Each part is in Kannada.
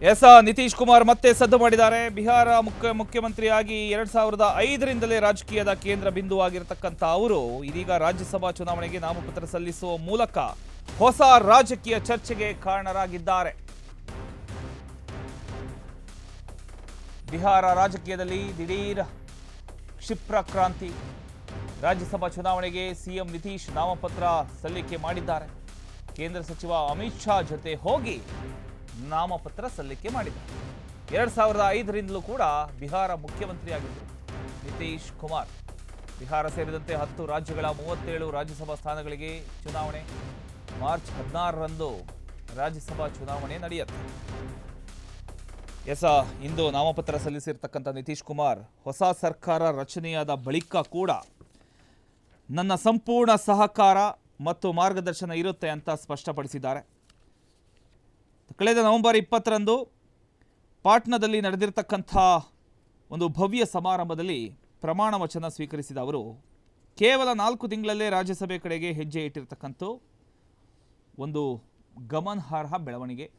ಎಸ್ ನಿತೀಶ್ ಕುಮಾರ್ ಮತ್ತೆ ಸದ್ದು ಮಾಡಿದ್ದಾರೆ. ಬಿಹಾರ ಮುಖ್ಯಮಂತ್ರಿಯಾಗಿ 2005ರಿಂದಲೇ ರಾಜಕೀಯದ ಕೇಂದ್ರ ಬಿಂದುವಾಗಿರತಕ್ಕಂಥ ಅವರು ಇದೀಗ ರಾಜ್ಯಸಭಾ ಚುನಾವಣೆಗೆ ನಾಮಪತ್ರ ಸಲ್ಲಿಸುವ ಮೂಲಕ ಹೊಸ ರಾಜಕೀಯ ಚರ್ಚೆಗೆ ಕಾರಣರಾಗಿದ್ದಾರೆ. ಬಿಹಾರ ರಾಜಕೀಯದಲ್ಲಿ ದಿಢೀರ್ ಕ್ಷಿಪ್ರ ಕ್ರಾಂತಿ. ರಾಜ್ಯಸಭಾ ಚುನಾವಣೆಗೆ ಸಿಎಂ ನಿತೀಶ್ ನಾಮಪತ್ರ ಸಲ್ಲಿಕೆ ಮಾಡಿದ್ದಾರೆ. ಕೇಂದ್ರ ಸಚಿವ ಅಮಿತ್ ಶಾ ಜೊತೆ ಹೋಗಿ ನಾಮಪತ್ರ ಸಲ್ಲಿಕೆ ಮಾಡಿದ್ದಾರೆ. 2005ರಿಂದಲೂ ಕೂಡ ಬಿಹಾರ ಮುಖ್ಯಮಂತ್ರಿಯಾಗಿದ್ದರು ನಿತೀಶ್ ಕುಮಾರ್. ಬಿಹಾರ ಸೇರಿದಂತೆ 10 ರಾಜ್ಯಗಳ 37 ರಾಜ್ಯಸಭಾ ಸ್ಥಾನಗಳಿಗೆ ಚುನಾವಣೆ. ಮಾರ್ಚ್ 16ರಂದು ರಾಜ್ಯಸಭಾ ಚುನಾವಣೆ ನಡೆಯುತ್ತೆ. ಇಂದು ನಾಮಪತ್ರ ಸಲ್ಲಿಸಿರ್ತಕ್ಕಂಥ ನಿತೀಶ್ ಕುಮಾರ್ ಹೊಸ ಸರ್ಕಾರ ರಚನೆಯಾದ ಬಳಿಕ ಕೂಡ ನನ್ನ ಸಂಪೂರ್ಣ ಸಹಕಾರ ಮತ್ತು ಮಾರ್ಗದರ್ಶನ ಇರುತ್ತೆ ಅಂತ ಸ್ಪಷ್ಟಪಡಿಸಿದ್ದಾರೆ. ಕಳೆದ ನವೆಂಬರ್ 20ರಂದು ಪಾಟ್ನಾದಲ್ಲಿ ನಡೆದಿರತಕ್ಕಂಥ ಒಂದು ಭವ್ಯ ಸಮಾರಂಭದಲ್ಲಿ ಪ್ರಮಾಣ ವಚನ ಸ್ವೀಕರಿಸಿದ ಅವರು ಕೇವಲ 4 ತಿಂಗಳಲ್ಲೇ ರಾಜ್ಯಸಭೆ ಕಡೆಗೆ ಹೆಜ್ಜೆ ಇಟ್ಟಿರ್ತಕ್ಕಂಥ ಒಂದು ಗಮನಾರ್ಹ ಬೆಳವಣಿಗೆ.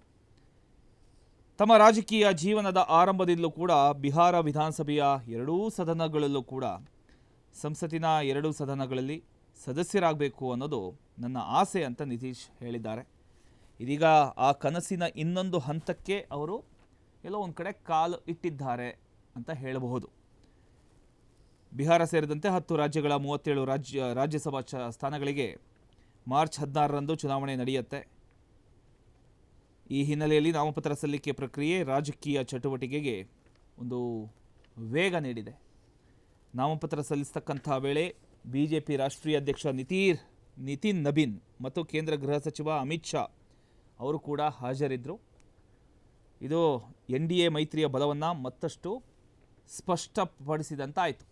ತಮ್ಮ ರಾಜಕೀಯ ಜೀವನದ ಆರಂಭದಿಂದಲೂ ಕೂಡ ಬಿಹಾರ ವಿಧಾನಸಭೆಯ 2 ಸದನಗಳಲ್ಲೂ ಕೂಡ ಸಂಸತ್ತಿನ 2 ಸದನಗಳಲ್ಲಿ ಸದಸ್ಯರಾಗಬೇಕು ಅನ್ನೋದು ನನ್ನ ಆಸೆ ಅಂತ ನಿತೀಶ್ ಹೇಳಿದ್ದಾರೆ. ಇದೀಗ ಆ ಕನಸಿನ ಇನ್ನೊಂದು ಹಂತಕ್ಕೆ ಅವರು ಎಲ್ಲೋ ಒಂದು ಕಡೆ ಕಾಲು ಇಟ್ಟಿದ್ದಾರೆ ಅಂತ ಹೇಳಬಹುದು. ಬಿಹಾರ ಸೇರಿದಂತೆ 10 ರಾಜ್ಯಗಳ 37 ರಾಜ್ಯಸಭಾ ಸ್ಥಾನಗಳಿಗೆ ಮಾರ್ಚ್ 16ರಂದು ಚುನಾವಣೆ ನಡೆಯುತ್ತೆ. ಈ ಹಿನ್ನೆಲೆಯಲ್ಲಿ ನಾಮಪತ್ರ ಸಲ್ಲಿಕೆ ಪ್ರಕ್ರಿಯೆ ರಾಜಕೀಯ ಚಟುವಟಿಕೆಗೆ ಒಂದು ವೇಗ ನೀಡಿದೆ. ನಾಮಪತ್ರ ಸಲ್ಲಿಸತಕ್ಕಂಥ ವೇಳೆ ಬಿಜೆಪಿ ರಾಷ್ಟ್ರೀಯ ಅಧ್ಯಕ್ಷ ನಿತಿನ್ ನಬೀನ್ ಮತ್ತು ಕೇಂದ್ರ ಗೃಹ ಸಚಿವ ಅಮಿತ್ ಶಾ ಅವರು ಕೂಡ ಹಾಜರಿದ್ದರು. ಇದು NDA ಮೈತ್ರಿಯ ಬಲವನ್ನು ಮತ್ತಷ್ಟು ಸ್ಪಷ್ಟಪಡಿಸಿದಂತಾಯಿತು.